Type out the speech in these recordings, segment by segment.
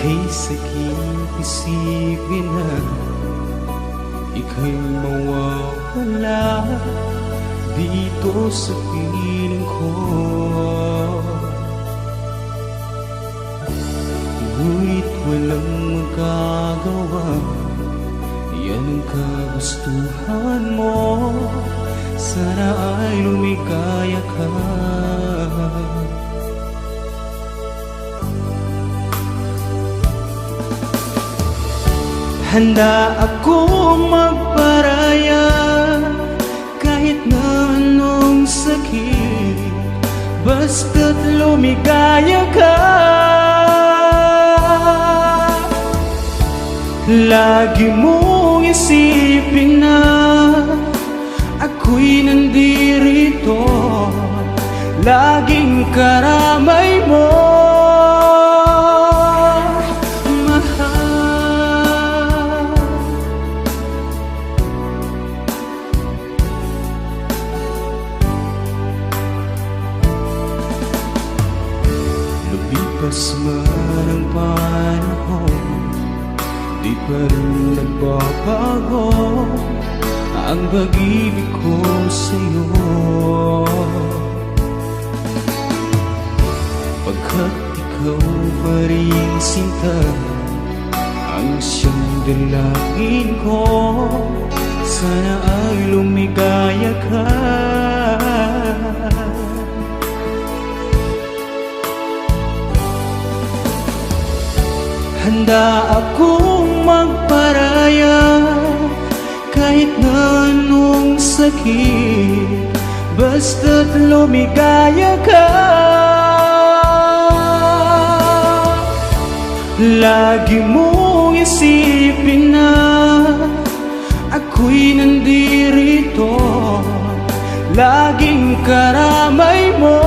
Kay sakit isipin na ika'y mawawala dito sa piling ko. Ngunit walang magagawa, yan ang kagustuhan mo. Sana ay lumikaya ka. Handa akong magparaya kahit na anong sakit, basta't lumigaya ka. Lagi mong isipin na ako'y nandirito, laging karamay mo. Lumipas man ang panahon, di pa rin nagbabago ang pag-ibig ko sa'yo. Pagkat ikaw pa rin sinta ang siyang dalangin ko, sana ay lumigaya ka. Handa akong magparaya kahit na anong sakit, basta't lumigaya ka. Lagi mong isipin na ako'y nandirito, laging karamay mo.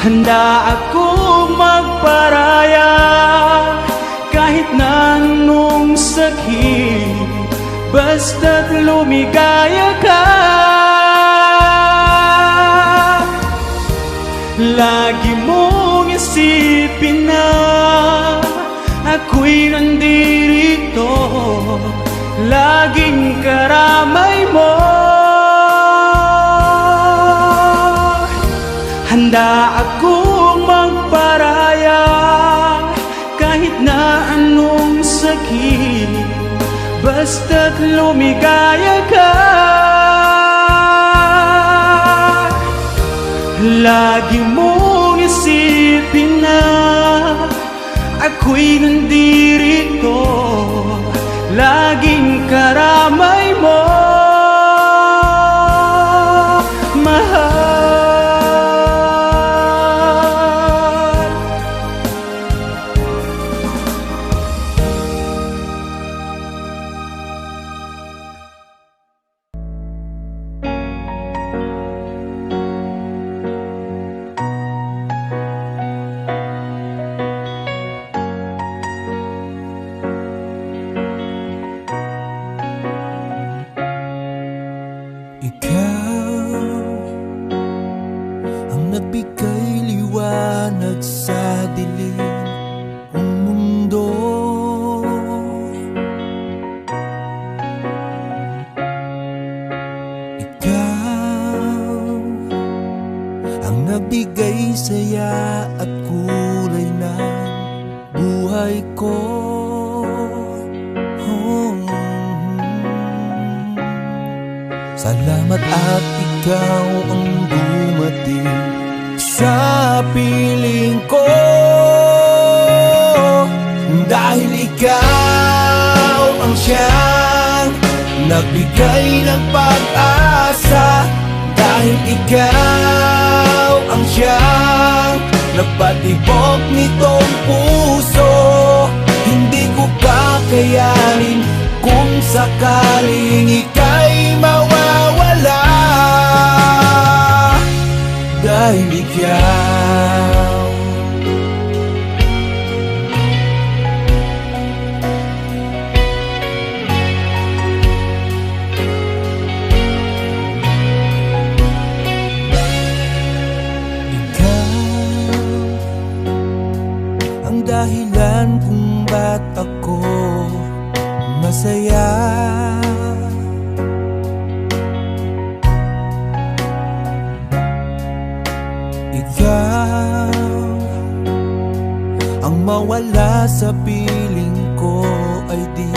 Handa akong magparaya kahit na anong sakit, basta't lumigaya ka. Lagi mong isipin na ako'y nandirito, laging karamay mo. Handa akong magparaya kahit na anong sakit, basta't lumigaya ka. Lagi mong isipin na ako'y nandirito, laging karamay mo. nagbigay liwanag sa dilim ng mundo. Ikaw ang nagbigay saya at kulay ng buhay ko. Salamat at ikaw ang dumating sa piling ko. Dahil ikaw ang siyang nagbigay ng pag-asa. Dahil ikaw ang siyang nagpatibok nitong puso. Hindi ko kakayanin kung sakaling ika'y mawawala. Dahil ikaw ang dahilan kung ba't ako masaya. Ikaw ang mawala sa piling ko ay di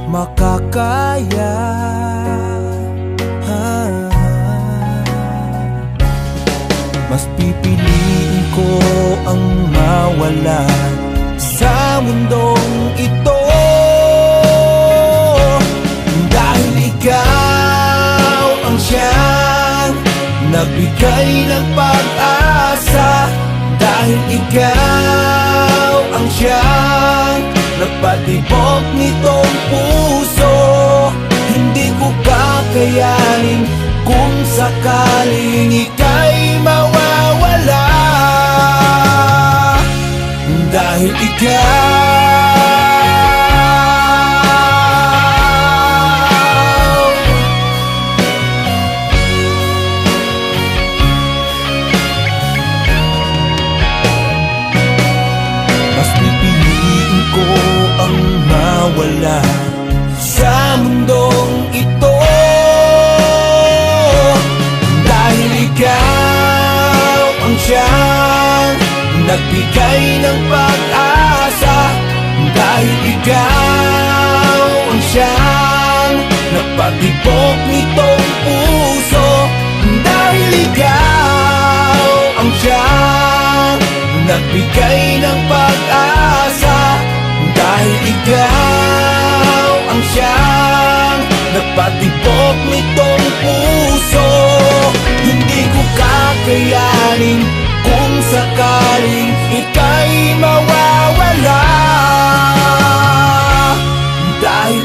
makakaya. Mas pipiliin ko ang mawala sa mundong ito. Dahil ikaw ang siyang nagbigay ng pag-asa. Dahil ikaw ang siyang nagpatibok nitong puso. Hindi ko kakayanin kung sakaling ika'y mawawala. Dahil mas pipiliin ko ang mawala sa mundong ito. Dahil ikaw ang siyang nagbigay ng pag-asa. Dahil ikaw ang siyang nagpatibok nitong puso. Dahil ikaw ang siyang nagbigay ng pag-asa. Dahil ikaw ang siyang nagpatibok nitong puso. Hindi ko kakayanin kung sakaling ika'y mawawala. Dahil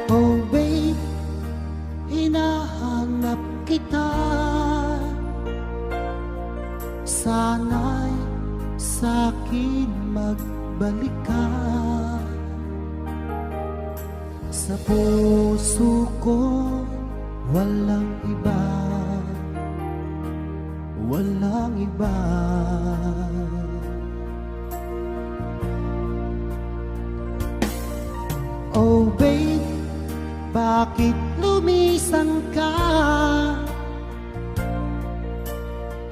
Oh babe, hinahanap kita. Sana'y sa'kin magbalik ka. Sa puso ko walang iba, walang iba. Oh babe, bakit lumisan ka?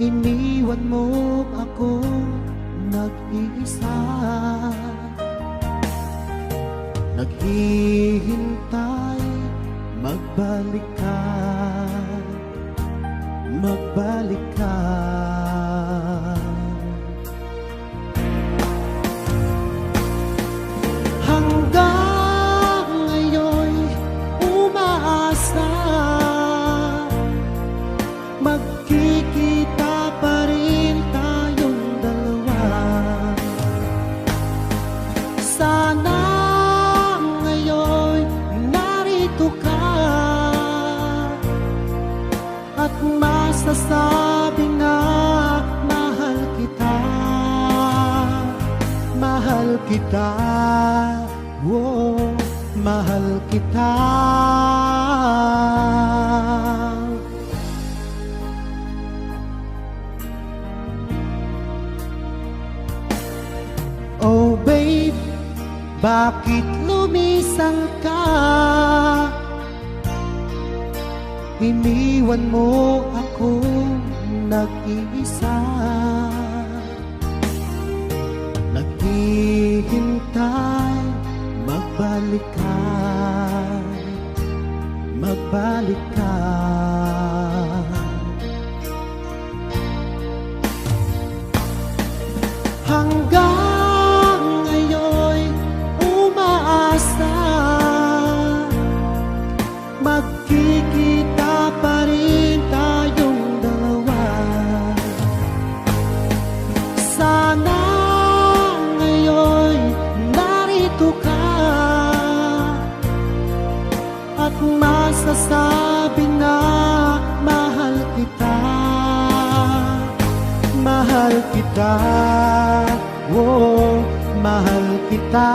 Iniwan mo ako nag-iisa. Naghihintay, magbalik ka, magbalik ka. Hanggang ngayon'y umaasa, magkikita pa rin tayong dalawa. Sana ngayon narito ka at masasabi na mahal kita, mahal kita, oh, mahal kita. Oh babe, bakit lumisan ka? iniwan mo akong nag-iisa. Naghihintay, magbalik ka, magbalik ka. Hanggang ngayon'y umaasa, magkikita pa rin tayong dalawa. Sana ngayon'y narito ka at masasabi na mahal kita. Mahal kita, oh, mahal kita.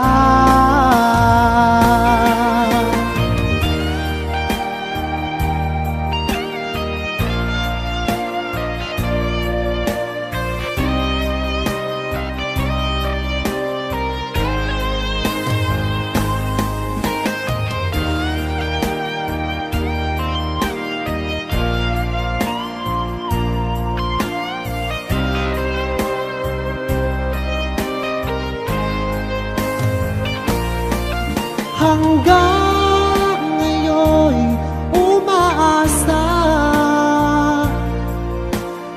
Hanggang ngayon'y umaasa,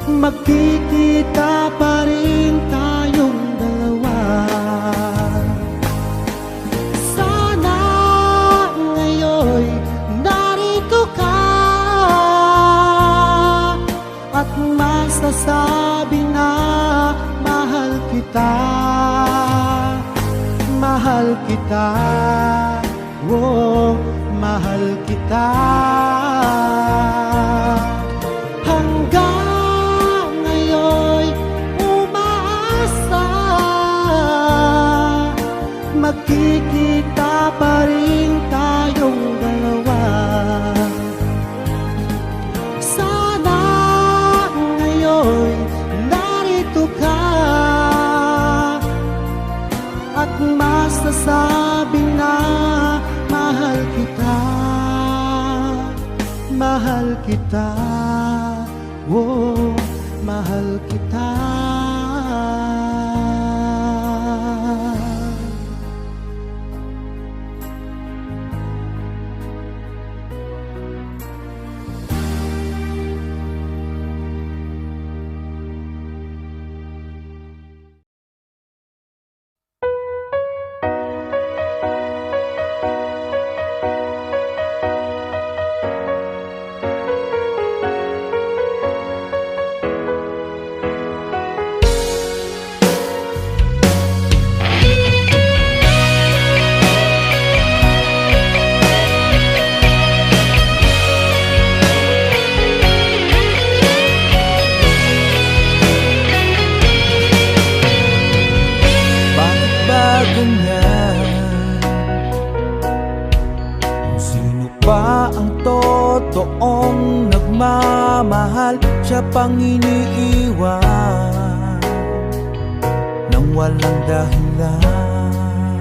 magkikita pa rin tayong dalawa. Sana ngayon'y narito ka at masasabi na mahal kita. Mahal kita, oh, mahal kita. Hanggang ngayon'y umaasa, magkikita pa rin tayong dalawa. Sana ngayon'y narito ka at masasabi na mahal kita. Mahal kita, oh, mahal kita. Totoong nagmamahal, siya pang iniiwan nang walang dahilan.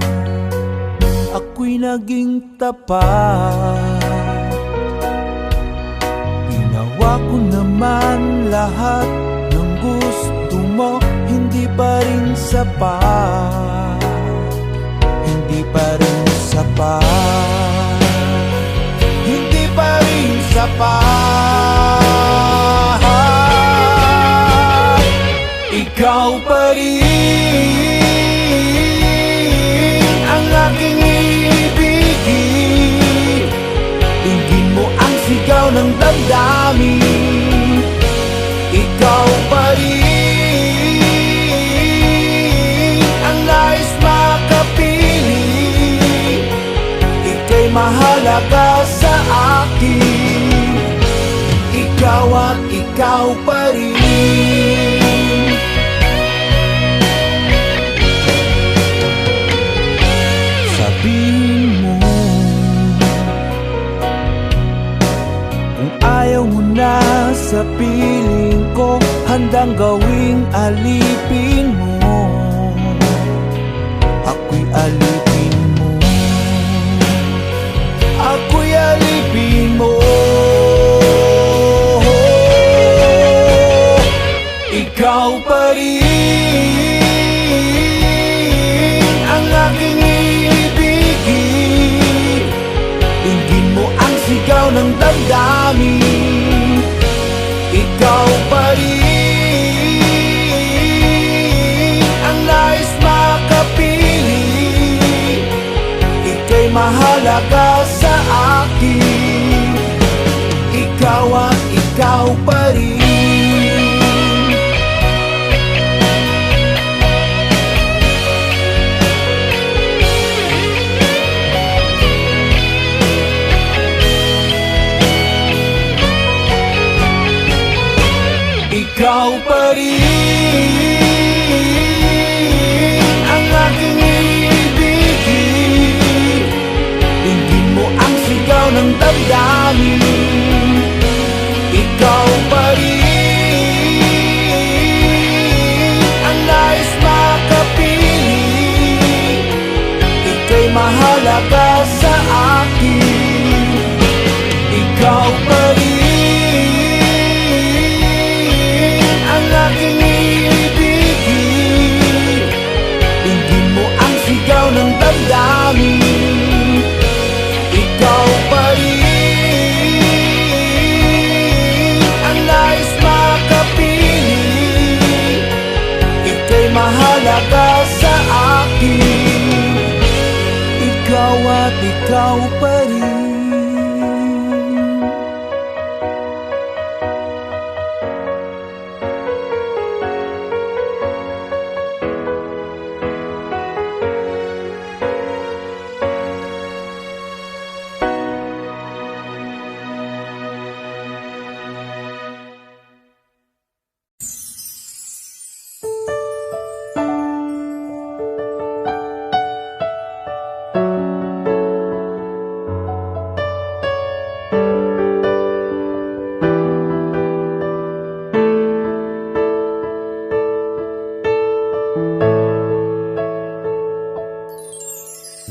Ako'y naging tapat, ginawa ko naman lahat ng gusto mo. Hindi pa rin sapat, hindi pa rin sapat, hindi pa rin sapat. Ikaw pa rin ang aking ibigin. Dinggin mo ang sigaw ng damdamin. Ikaw pa rin ang nais makapiling. Ika'y mahalaga sa akin. Ikaw at ikaw pa rin. Sabihin mo kung ayaw mo na sa piling ko, handang gawing alipin mo. Ako'y alipin mo, ako'y alipin mo. ikaw pa rin ang aking ibigin. Dinggin mo ang sigaw ng damdamin. Ikaw pa rin ang nais makapiling. Ika'y mahalaga sa akin. Ikaw at ikaw pa rin. Ikaw pa rin ang aking ibigin. Dinggin mo ang sigaw ng damdamin. Ikaw pa rin ang nais makapiling. Ika'y mahalaga sa akin. Ikaw pa rin ang aking ibigin. Dinggin mo ang sigaw ng damdamin. Ikaw pa rin ang nais makapiling. Ika'y mahalaga sa akin. Ikaw at ikaw pa rin.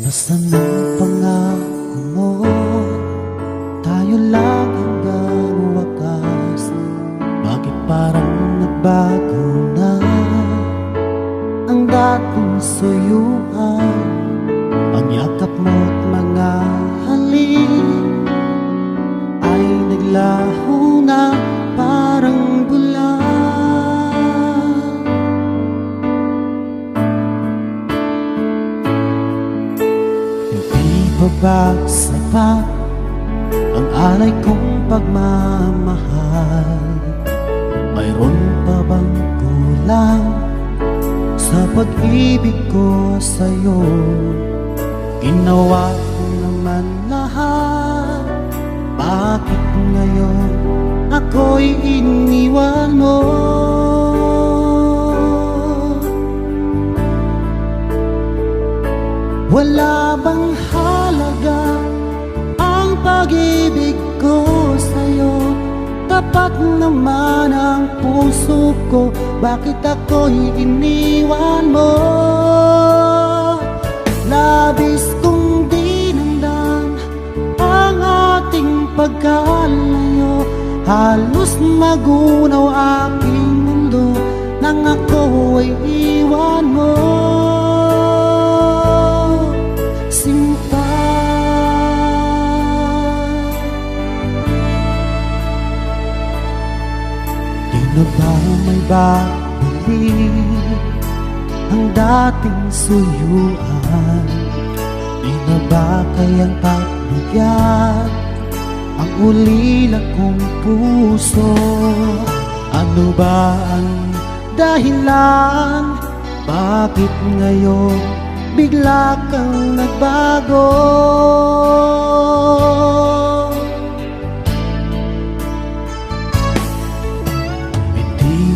Nasaan ang pangako mo? Tayo lang hanggang wakas. Bakit parang nagbago na ang dating suyuan? Ang yakap mo't mga halik ay naglaho na parang bula. Ba sapat ang alay kong pagmamahal? Mayroon pa bang kulang sa pag-ibig ko sa'yo? Ginawa ko naman lahat. Bakit ngayon ako'y iniwan mo? Wala bang halaga ang pag-ibig ko sa'yo? Tapat naman ang puso ko. Bakit ako'y iniwan mo? Labis kong dinamdam ang ating pagkalayo. Halos magunaw aking mundo nang ako ay iwan mo. Di na ba may babalik ang dating suyuan? Di na ba kayang pagbigyan ang ulila kong puso? Ano ba ang dahilan? Bakit ngayon bigla kang nagbago?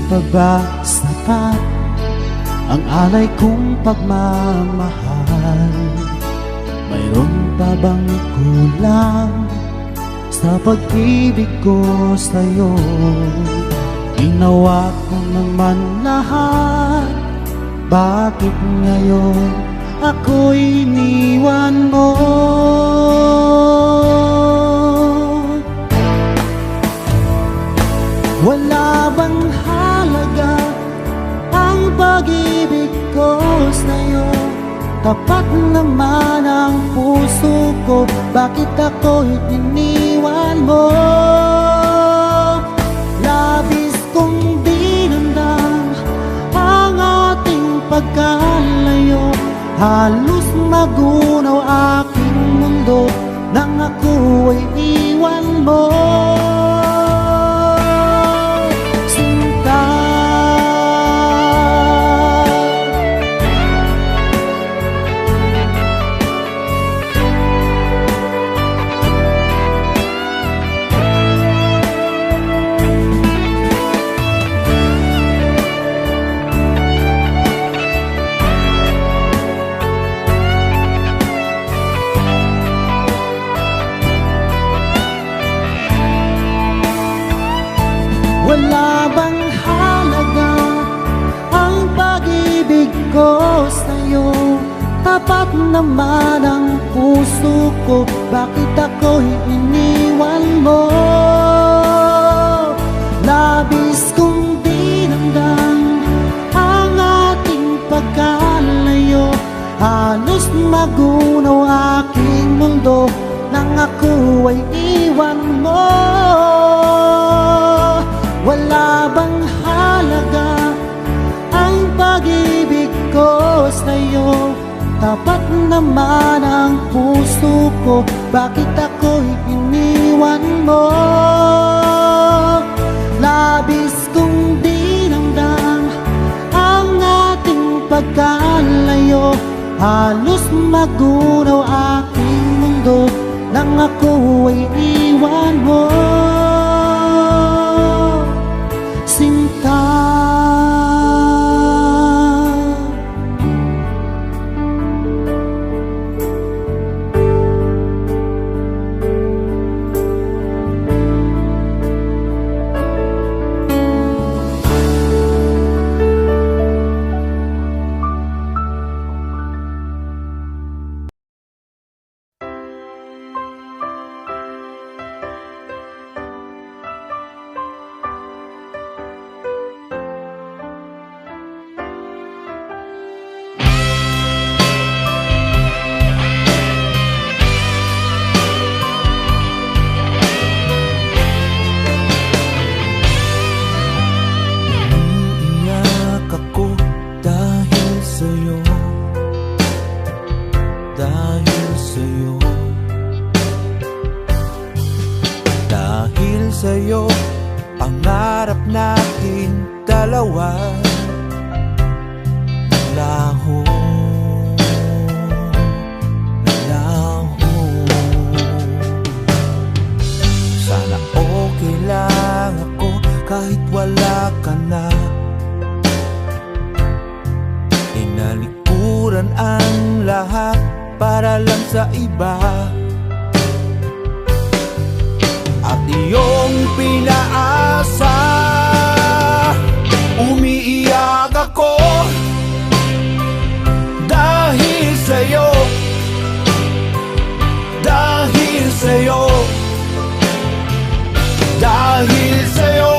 Pa ba sapat ang alay kong pagmamahal? Mayroon pa bang kulang sa pag-ibig ko sa'yo? Ginawa ko naman lahat. Bakit ngayon ako'y iniwan mo? Wala bang halaga iniwan mo. Labis kong dinamdam ang ating pagkalayo. Halos magunaw aking mundo nang ako ay iwan mo. Sinta, wala bang halaga ang pag-ibig ko sa'yo? Tapat naman ang puso ko, bakit ako'y iniwan mo? Labis kong dinamdam ang ating pagkalayo. Halos magunaw aking mundo nang ako ay iwan mo. Wala bang halaga ang pag-ibig ko sa'yo? Tapat naman ang puso ko, bakit ako'y iniwan mo? Labis kong dinamdam ang ating pagkalayo. Halos magunaw aking mundo nang ako ay iwan mo. Sinta, Umiiyak ako dahil sa'yo, dahil sa'yo, dahil sa'yo. Pangarap natin dalawa laho, laho. Sana okay lang ako kahit wala ka na. Inalikuran ang lahat para lang sa iba, at iyong pinaasa. Umiiyak ako dahil sa'yo, dahil sa'yo, dahil sa'yo.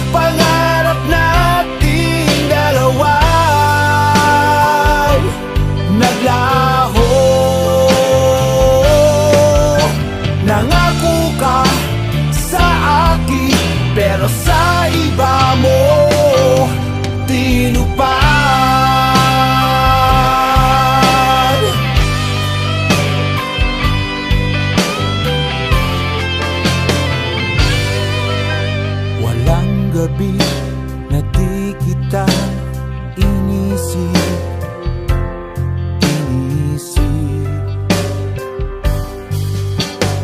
Pangarap nating dalawa naglaho. Nangako ka sa akin, pero sa iba mo tinupad. Walang gabi na di kita inisip,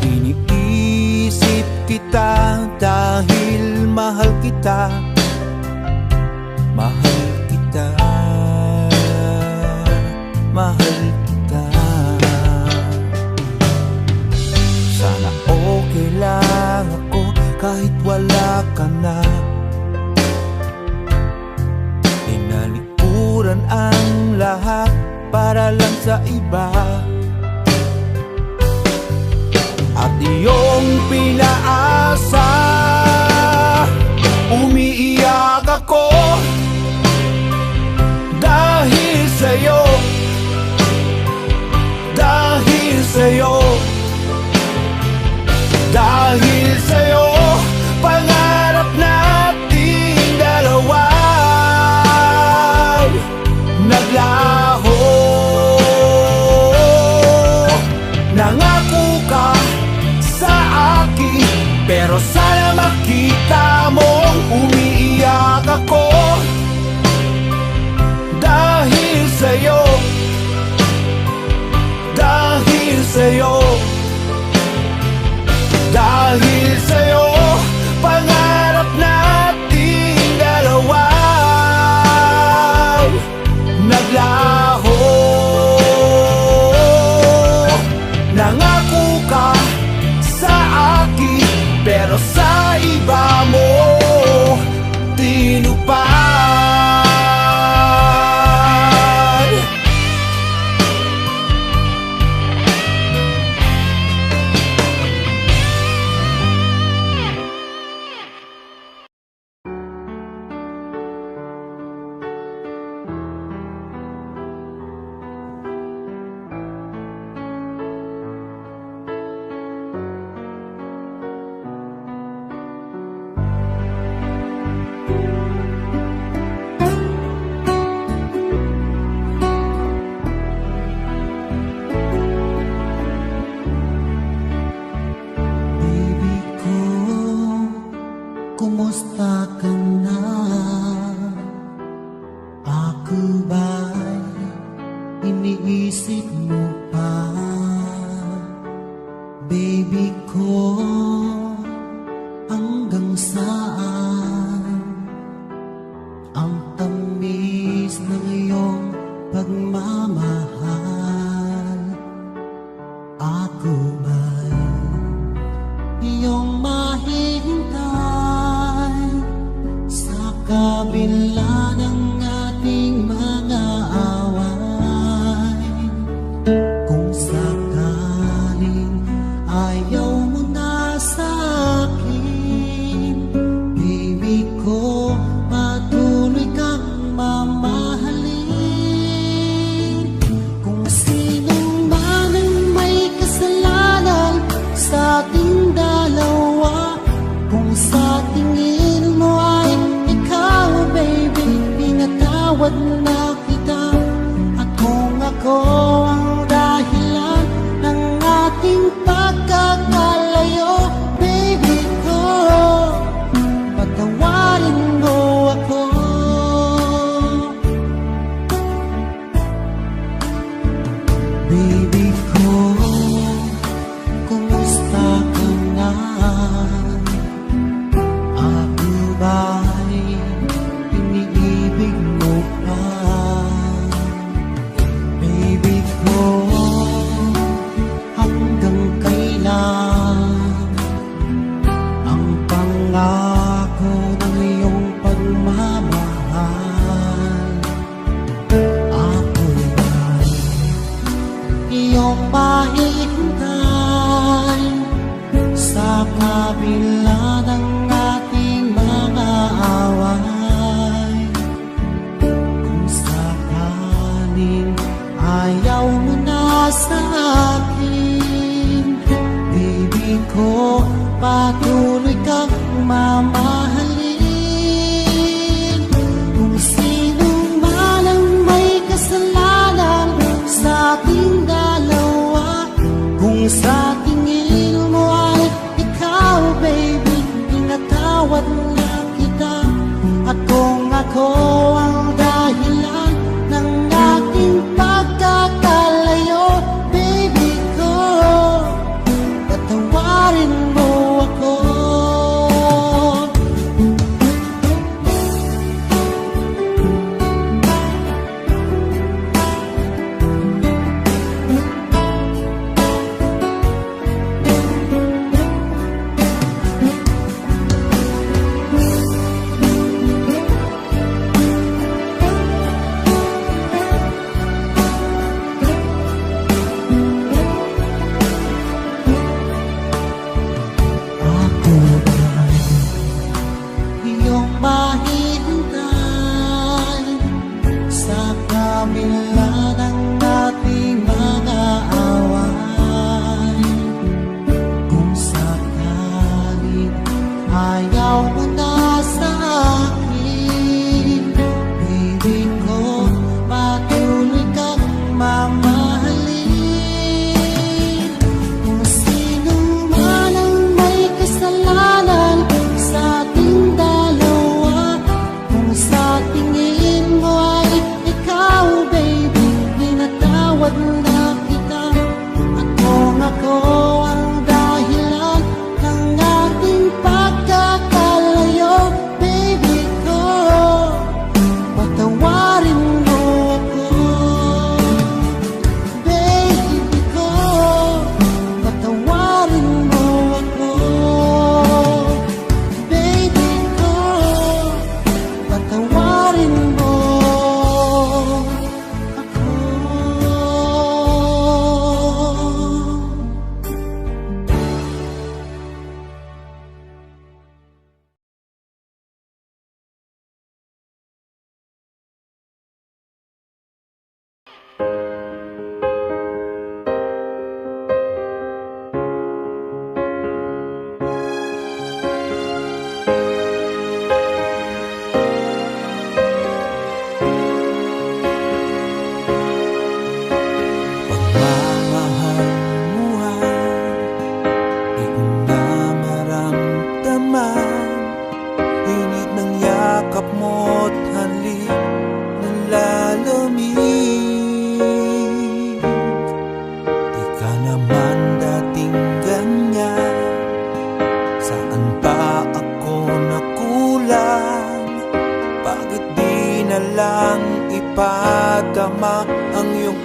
iniisip kita dahil mahal kita, mahal kita, mahal kita. Sana okay lang ako kahit wala ka na. Inalikuran ang lahat para lang sa iba, at iyong pinaasa. Umiiyak Pero sana makita mong umiiyak ako dahil sa'yo, dahil sa'yo, dahil sa'yo. Pangarap nating dalawa naglaho. Nangako ka sa akin, pero sa iba mo tinupad. Baby ko, kumusta ka na? Ako ba'y iniisip mo pa? Baby ko, hanggang saan ang tamis ng iyong pagmamahal? Ako ba'y iyong mahihintay sa kabila ng ating mga away? Kung sakaling ayaw mo na sa akin, baby ko, patuloy kang mamahalin. Kung sino man ang may kasalanan sa ating dalawa, kung sa tingin mo ay ikaw, baby, pinatawad na kita. At kung ako ang dahilan ng ating pagkakalayo, baby ko, patawarin mo ako. Baby ko, kumusta ka na? Ako ba'y iniibig mo pa? Baby ko, hanggang kailan ang pangako ng iyong pagmamahal? Ako ba'y iyong mahihintay sa kabila ng ating mga away? Kung sakaling ayaw mo na sa akin, baby ko, patuloy kang mamahalin. Kung sino man ang may kasalanan sa ating dalawa, kung sa tingin mo ay ikaw, baby, pinatawad na kita. At kung ako ang dahilan ng ating pagkakalayo, baby ko, patawarin mo ako. Ako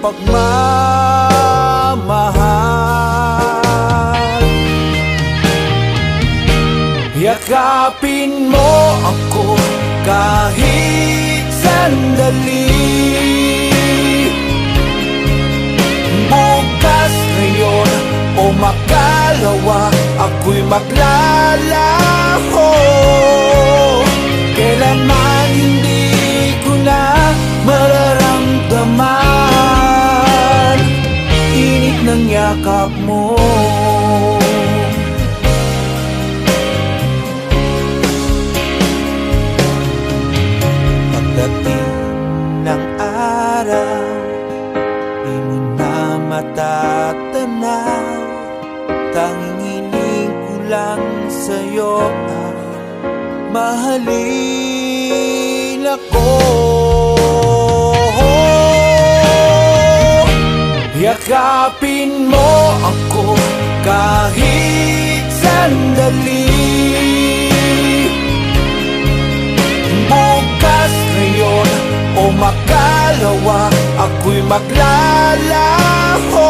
pagmamahal. Yakapin mo ako kahit sandali. Bukas, ngayon o makalawa, ako'y maglalaho. Kailanman hindi ko na mararamdaman init ng yakap mo. Pagdating ng araw, di mo na matatanaw. Tanging hiling ko lang sa'yo ang mahalin ako. Yakapin mo ako kahit sandali. Bukas, ngayon o makalawa, ako'y maglalaho.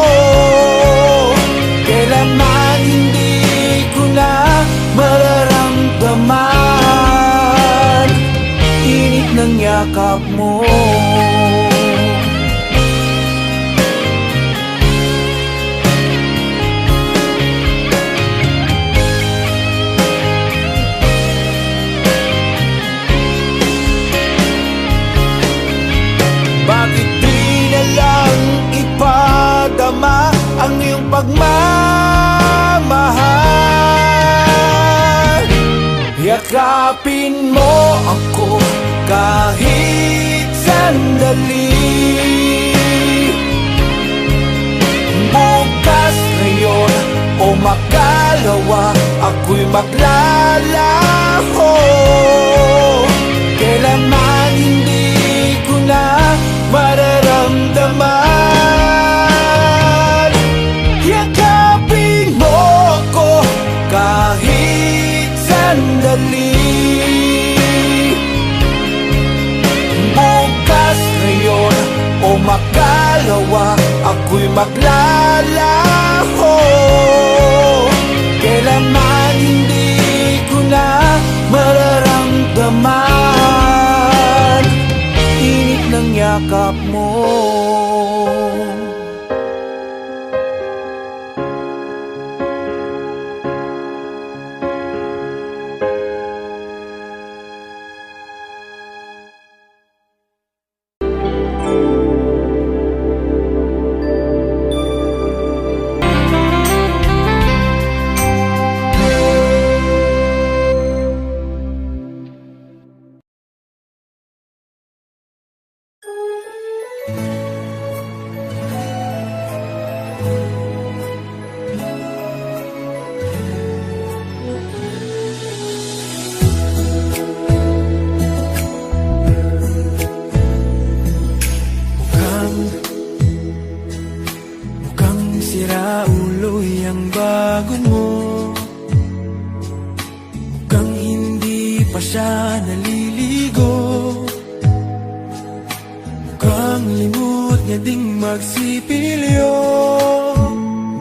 Kailanman hindi ko na mararamdaman init ng yakap mo. Bakit di na lang ipadama ang iyong pagmamahal? Yakapin mo ako kahit sandali. Bukas, ngayon o makalawa, ako'y maglalaho. Kailanman hindi ko na mararamdaman. Yakapin mo ako kahit sandali. Bukas, ngayon o makalawa, ako'y maglalaho. Kailanman hindi ko na mararamdaman init ng yakap mo. bago mo. Mukhang hindi pa siya naliligo. Mukhang limot niya ding magsipilyo.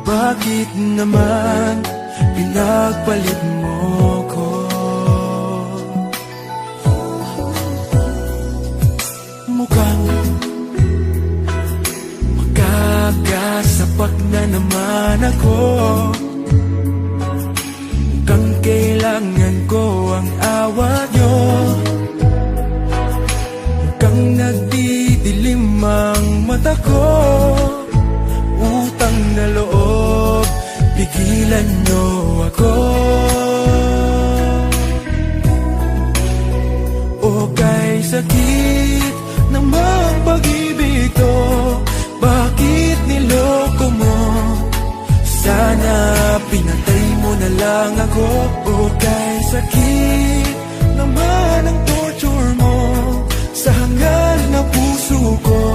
Bakit naman pinagpalit mo ko? Mukhang magkakasapak na naman ako. Mukhang kailangan ko ang awa nyo. Mukhang nagdidilim ang mata ko. Utang na loob, pigilan nyo ako. O kay sakit namang pag-ibig to, bakit niloko mo? Sana pinatay mo na lang ako. O kay sakit naman ang torture mo sa hangal na puso ko.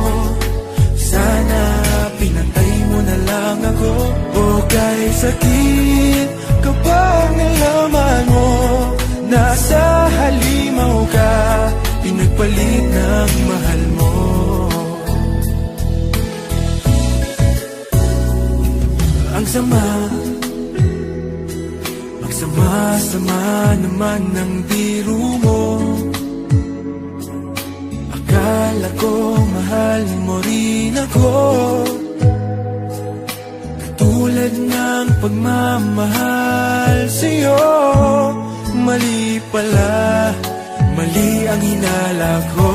Sana pinatay mo na lang ako. O kay sakit kapag nalaman mo nasa halimaw ka, pinagpalit ng mahal mo. Sama-sama naman ng biro mo. Akala ko mahal mo rin ako, katulad ng pagmamahal sa'yo. Mali pala, mali ang hinala ko.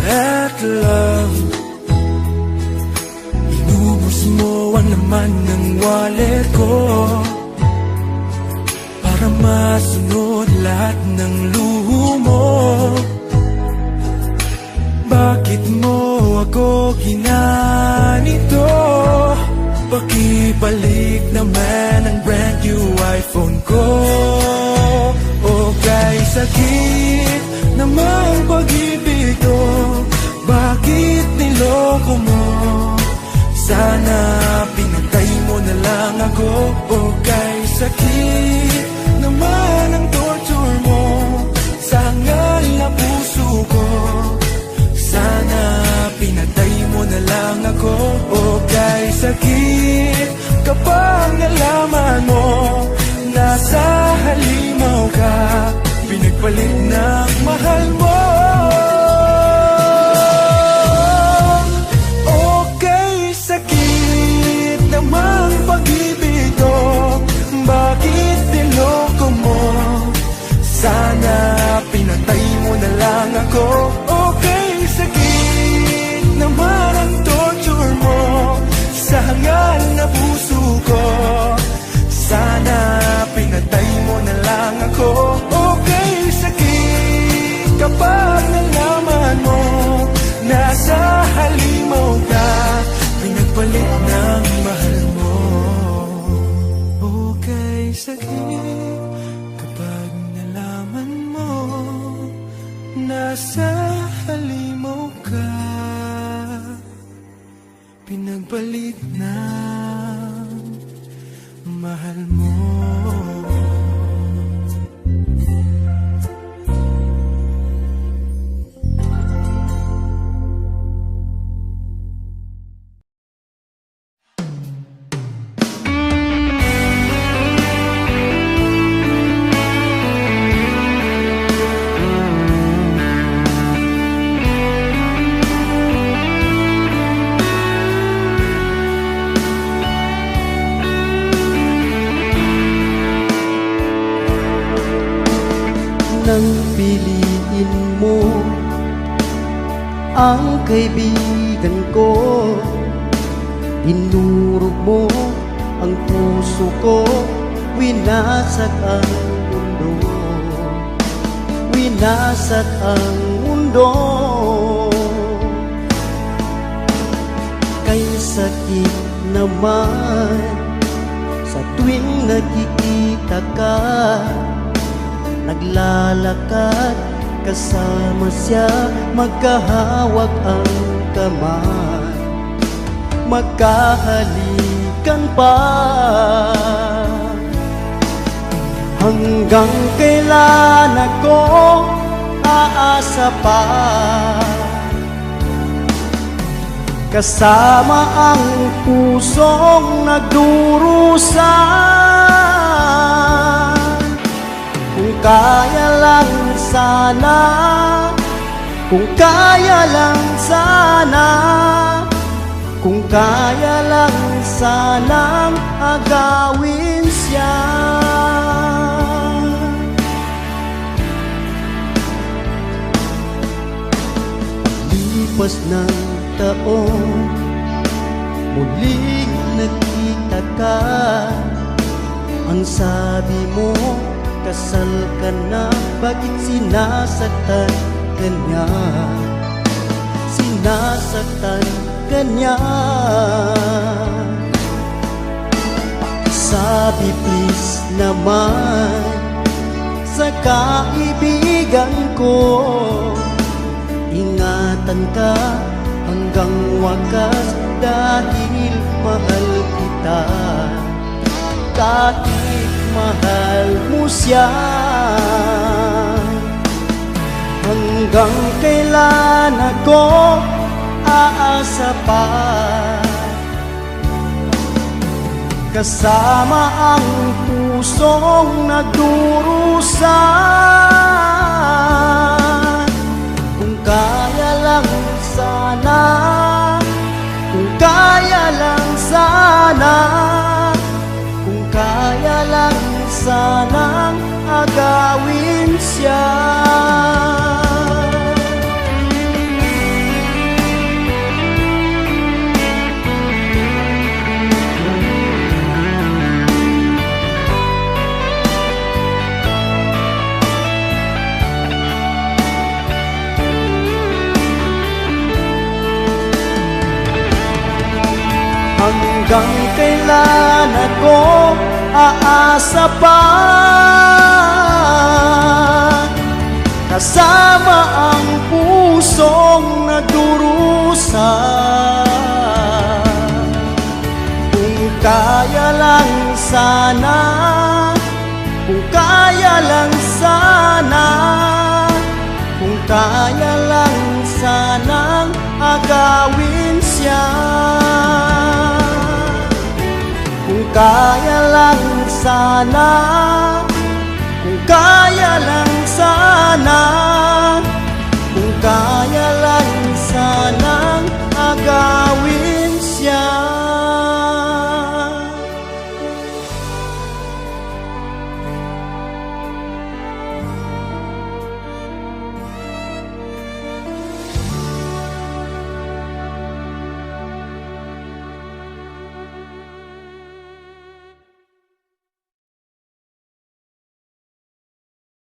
That love, inubos mo ang laman ng wallet ko para masunod lahat ng luho mo. Bakit mo ako ginanito? Pakibalik naman ang brand new iPhone ko. O kay sakit namang pag-ibig ko, bakit niloko mo? Sana pinatay mo na lang ako. O kay sakit naman ang torture mo sa hangal na puso ko. Sana pinatay mo na lang ako. O kay sakit kapag nalaman mo nasa halimaw ka, pinagpalit ng mahal mo. Okay, sakit namang pag-ibig ko, bakit niloko mo? Sana pinatay mo na lang ako. Okay, sakit naman ang torture mo sa hangal na puso ko. Sana pinatay mo na lang ako. Okay, sakit kapag nalaman mo nasa halimaw ka, pinagpalit ng mahal mo. Okay, sakit kapag nalaman mo nasa halimaw ka, pinagpalit ng mahal mo. Nang piliin mo ang kaibigan ko, dinurog mo ang puso ko, winasat ang mundo, winasat ang mundo. Kay sakit naman sa tuwing nakikita ka, naglalakad kasama siya, magkahawak ang kamay, magkahalikan pa. Hanggang kailan ako aasa pa, kasama ang pusong nagdurusa. Kung kaya lang sana, kung kaya lang sana, kung kaya lang sanang agawin siya. Lipas ng taon, muling nagkita ka, ang sabi mo, kasal ka na, bakit sinasaktan ka niya? Sinasaktan ka niya. Sabi please naman sa kaibigan ko, ingatan ka hanggang wakas dahil mahal kita. Kahit mahal mo siya, hanggang kailan ako aasa pa, kasama ang pusong nagdurusa. Kung kaya lang sana, kung kaya lang sana, kung kaya lang sanang agawin siya. Hanggang kailan ako aasa pa, kasama ang pusong nagdurusa. Kung kaya lang sana, kung kaya lang sana, kung kaya lang sanang agawin siya. Kung kaya lang sana, kung kaya lang sana,